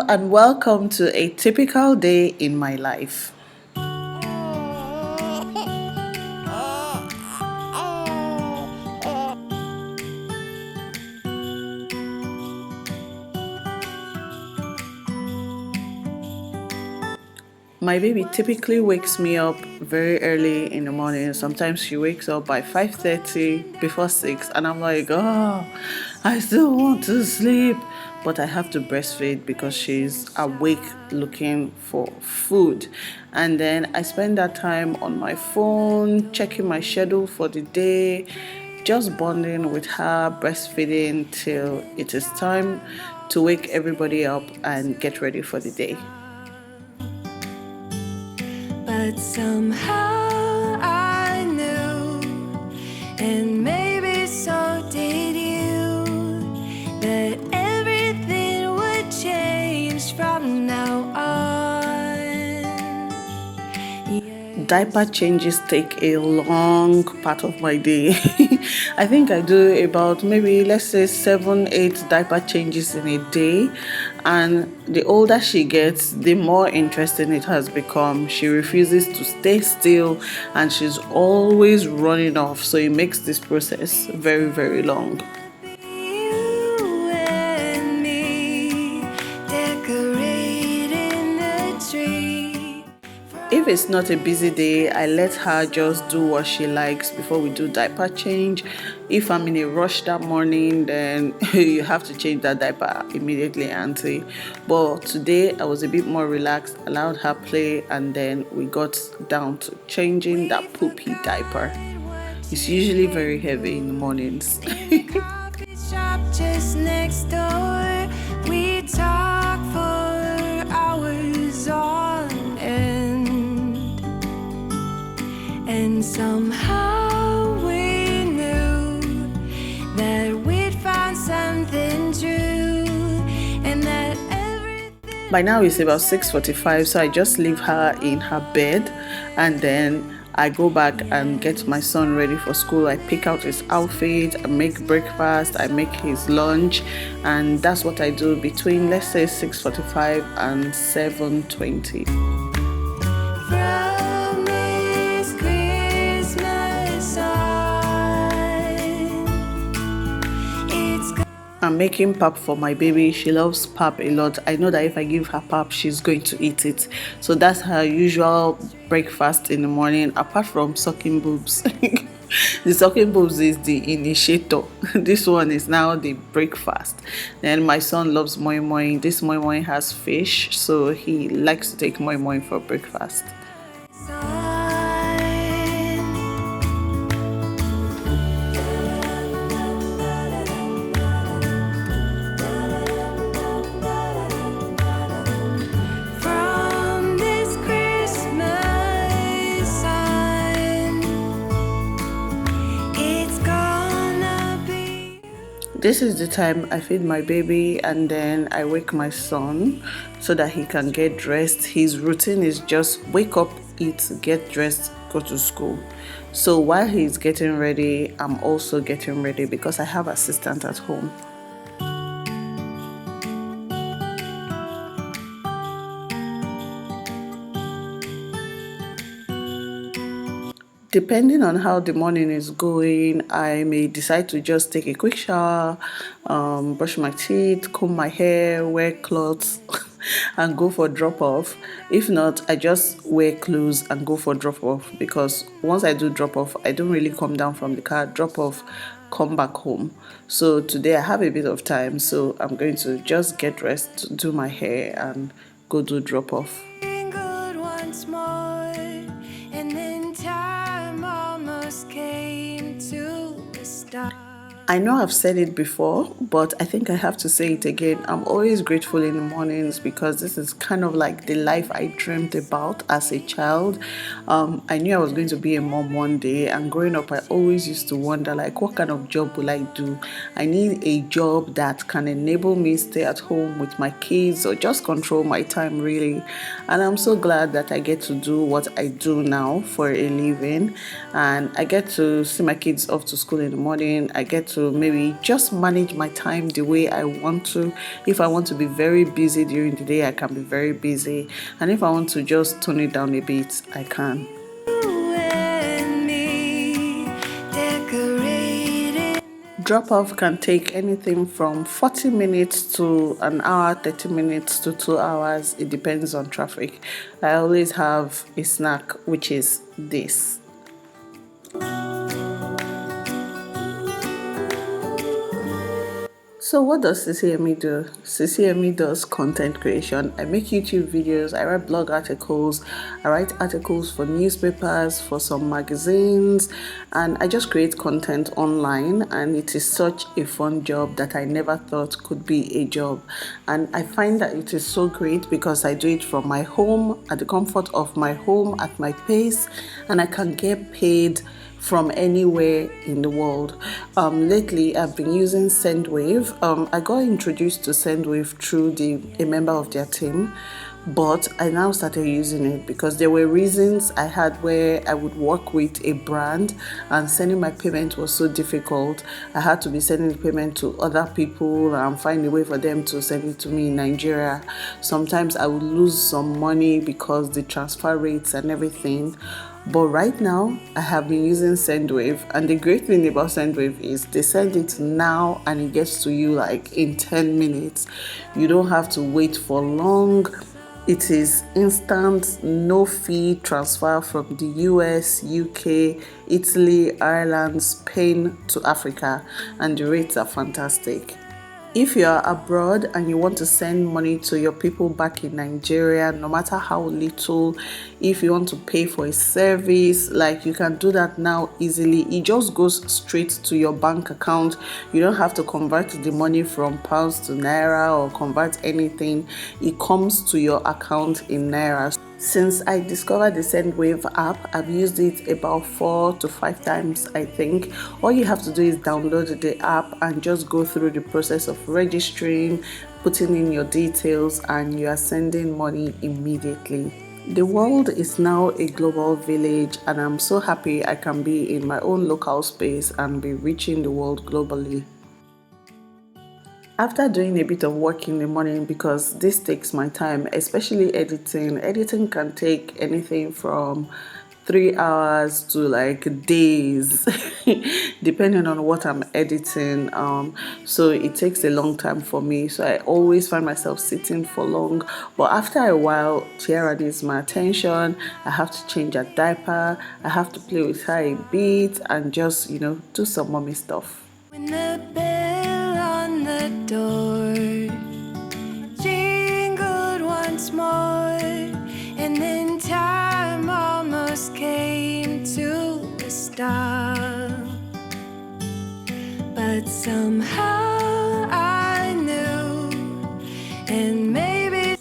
and welcome to a typical day in my life. My baby typically wakes me up very early in the morning. Sometimes she wakes up by 5:30, before 6, and I'm like, oh, I still want to sleep. But I have to breastfeed because she's awake looking for food. And then I spend that time on my phone, checking my schedule for the day, just bonding with her, breastfeeding till it is time to wake everybody up and get ready for the day. But somehow I knew, and maybe so did you, that everything would change from now on. Yeah. Diaper changes take a long part of my day. I think I do about maybe, let's say, 7-8 diaper changes in a day. And the older she gets, the more interesting it has become. She refuses to stay still and she's always running off. So it makes this process very, very long. You and me decorating the tree. If it's not a busy day, I let her just do what she likes before we do diaper change. If I'm in a rush that morning, then you have to change that diaper immediately, auntie. But today I was a bit more relaxed, allowed her play, and then we got down to changing that poopy diaper. It's usually very heavy in the mornings. Coffee shop just next door. We talk for hours on end, and somehow we knew that we'd found something true, and that everything. By now it's about 6:45, so I just leave her in her bed and then I go back and get my son ready for school. I pick out his outfit, I make breakfast, I make his lunch, and that's what I do between, let's say, 6:45 and 7:20. From this Christmas on, it's I'm making pap for my baby. She loves pap a lot. I know that if I give her pap, she's going to eat it. So that's her usual breakfast in the morning, apart from sucking boobs. The sucking boobs is the initiator. This one is now the breakfast. Then my son loves moi moi. This moi moi has fish, so he likes to take moi moi for breakfast. from this Christmas on, it's gonna be. This is the time I feed my baby and then I wake my son so that he can get dressed. His routine is just wake up, eat, get dressed, go to school. So while he's getting ready, I'm also getting ready because I have assistant at home. Depending on how the morning is going, I may decide to just take a quick shower, brush my teeth, comb my hair, wear clothes, and go for drop off. If not, I just wear clothes and go for drop off because once I do drop off, I don't really come down from the car, drop off, come back home. So today I have a bit of time, so I'm going to just get dressed, do my hair, and go do drop off. Good once more, and then time almost came to a stop. I know I've said it before, but I think I have to say it again. I'm always grateful in the mornings because this is kind of like the life I dreamed about as a child. I knew I was going to be a mom one day, and growing up, I always used to wonder, like, what kind of job will I do? I need a job that can enable me stay at home with my kids or just control my time, really. And I'm so glad that I get to do what I do now for a living, and I get to see my kids off to school in the morning. I get to maybe just manage my time the way I want to. If I want to be very busy during the day, I can be very busy, and if I want to just tone it down a bit, I can. and me decorated. Drop off can take anything from 40 minutes to an hour, 30 minutes to 2 hours. It depends on traffic. I always have a snack, which is this. So what does SISI do? SISI does content creation. I make YouTube videos, I write blog articles, I write articles for newspapers, for some magazines, and I just create content online, and it is such a fun job that I never thought could be a job. And I find that it is so great because I do it from my home, at the comfort of my home, at my pace, and I can get paid from anywhere in the world. Lately, I've been using Sendwave. I got introduced to Sendwave through a member of their team, but I now started using it because there were reasons I had where I would work with a brand and sending my payment was so difficult. I had to be sending the payment to other people and find a way for them to send it to me in Nigeria. Sometimes I would lose some money because the transfer rates and everything. But right now, I have been using Sendwave, and the great thing about Sendwave is they send it now and it gets to you like in 10 minutes. You don't have to wait for long. It is instant, no fee transfer from the US, UK, Italy, Ireland, Spain to Africa, and the rates are fantastic. If you are abroad and you want to send money to your people back in Nigeria, no matter how little, if you want to pay for a service, like you can do that now easily. It just goes straight to your bank account. You don't have to convert the money from pounds to naira or convert anything. It comes to your account in naira. Since I discovered the Sendwave app, I've used it about 4 to 5 times, I think. All you have to do is download the app and just go through the process of registering, putting in your details, and you are sending money immediately. The world is now a global village, and I'm so happy I can be in my own local space and be reaching the world globally. After doing a bit of work in the morning, because this takes my time, especially editing can take anything from 3 hours to like days depending on what I'm editing. So it takes a long time for me, so I always find myself sitting for long. But after a while, Tiara needs my attention. I have to change her diaper, I have to play with her a bit and just, do some mommy stuff. When the bell on the door jingled once more, and then time almost came to a stop, but somehow I knew, and maybe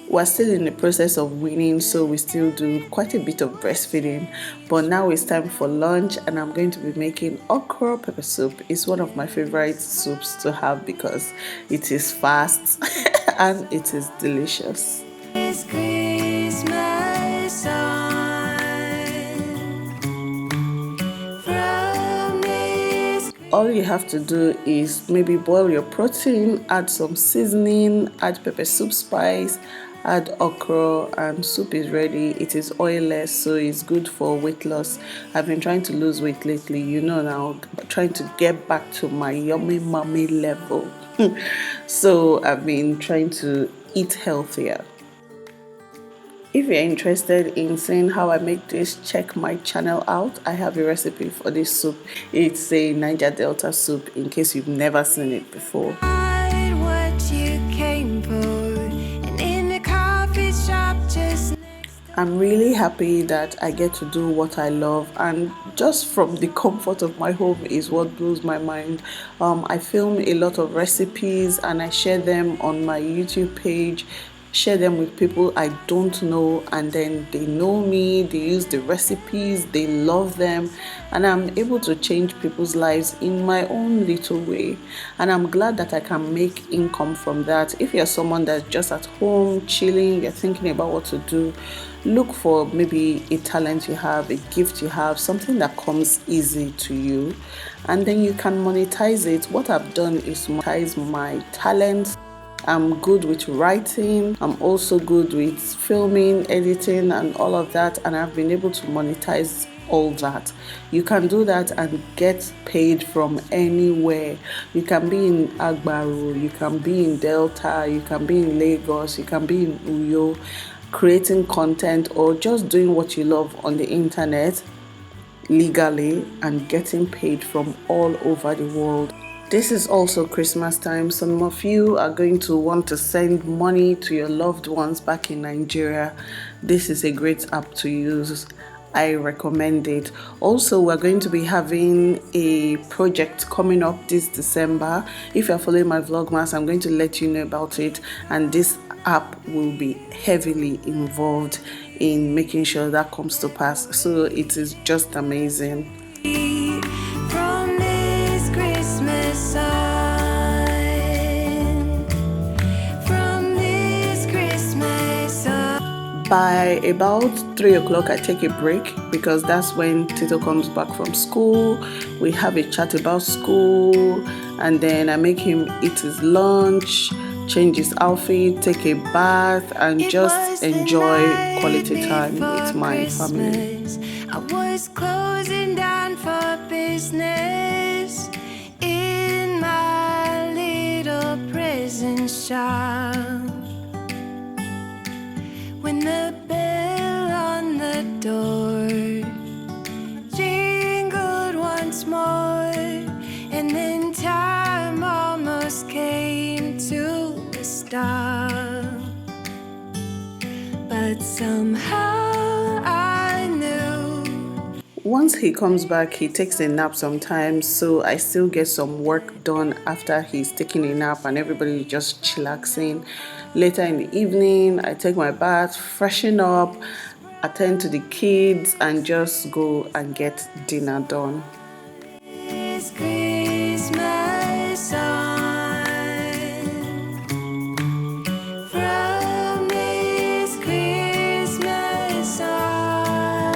we're still in the process of weaning, so we still do quite a bit of breastfeeding. But now it's time for lunch, and I'm going to be making okra pepper soup. It's one of my favorite soups to have because it is fast and it is delicious. it's Christmas on from this. All you have to do is maybe boil your protein, add some seasoning, add pepper soup spice, add okra, and soup is ready. It is oilless, so it's good for weight loss. I've been trying to lose weight lately, now, trying to get back to my yummy mommy level. So I've been trying to eat healthier. If you're interested in seeing how I make this, check my channel out. I have a recipe for this soup. It's a Niger Delta soup, in case you've never seen it before. What you came for, and in the coffee shop just I'm really happy that I get to do what I love, and just from the comfort of my home is what blows my mind. I film a lot of recipes and I share them on my YouTube page. share them with people I don't know, and then they know me, they use the recipes, they love them, and I'm able to change people's lives in my own little way. And I'm glad that I can make income from that. If you're someone that's just at home chilling, you're thinking about what to do, look for maybe a talent you have, a gift you have, something that comes easy to you, and then you can monetize it. What I've done is monetize my talent. I'm good with writing, I'm also good with filming, editing, and all of that, and I've been able to monetize all that. You can do that and get paid from anywhere. You can be in Agbaru, you can be in Delta, you can be in Lagos, you can be in Uyo, creating content or just doing what you love on the internet legally and getting paid from all over the world. This is also Christmas time. Some of you are going to want to send money to your loved ones back in Nigeria. This is a great app to use. I recommend it. Also, we're going to be having a project coming up this December. If you're following my Vlogmas, I'm going to let you know about it, and this app will be heavily involved in making sure that comes to pass. So it is just amazing. From this Christmas sun, from this Christmas sun. By about 3 o'clock, I take a break because that's when Tito comes back from school. We have a chat about school, and then I make him eat his lunch, change his outfit, take a bath, and just enjoy quality time with my family. I was closing down for business in my little present shop when the bell on the door jingled once more, and then time almost came to a stop, but somehow I knew. Once he comes back, he takes a nap sometimes, so I still get some work done after he's taking a nap and everybody is just chillaxing. Later in the evening, I take my bath, freshen up, attend to the kids, and just go and get dinner done. This Christmas sun, from this Christmas sun,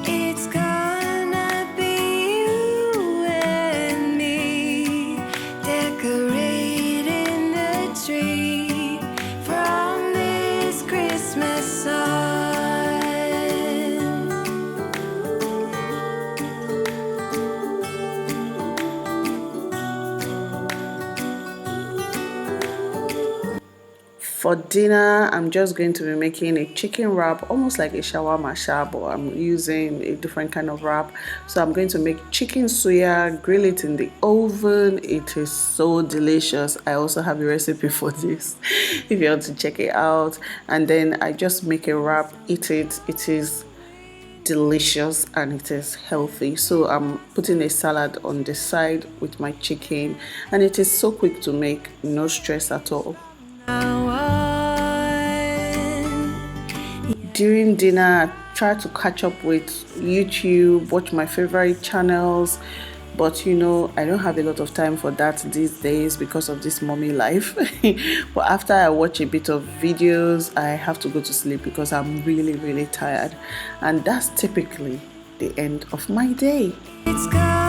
it's gonna be you and me decorating the tree from this Christmas sun. For dinner, I'm just going to be making a chicken wrap, almost like a shawarma sha, but I'm using a different kind of wrap. So I'm going to make chicken suya, grill it in the oven. It is so delicious. I also have a recipe for this if you want to check it out. And then I just make a wrap, eat it. It is delicious and it is healthy. So I'm putting a salad on the side with my chicken, and it is so quick to make, no stress at all. During dinner, I try to catch up with YouTube, watch my favorite channels, but you know, I don't have a lot of time for that these days because of this mommy life. But after I watch a bit of videos, I have to go to sleep because I'm really tired, and that's typically the end of my day. It's gonna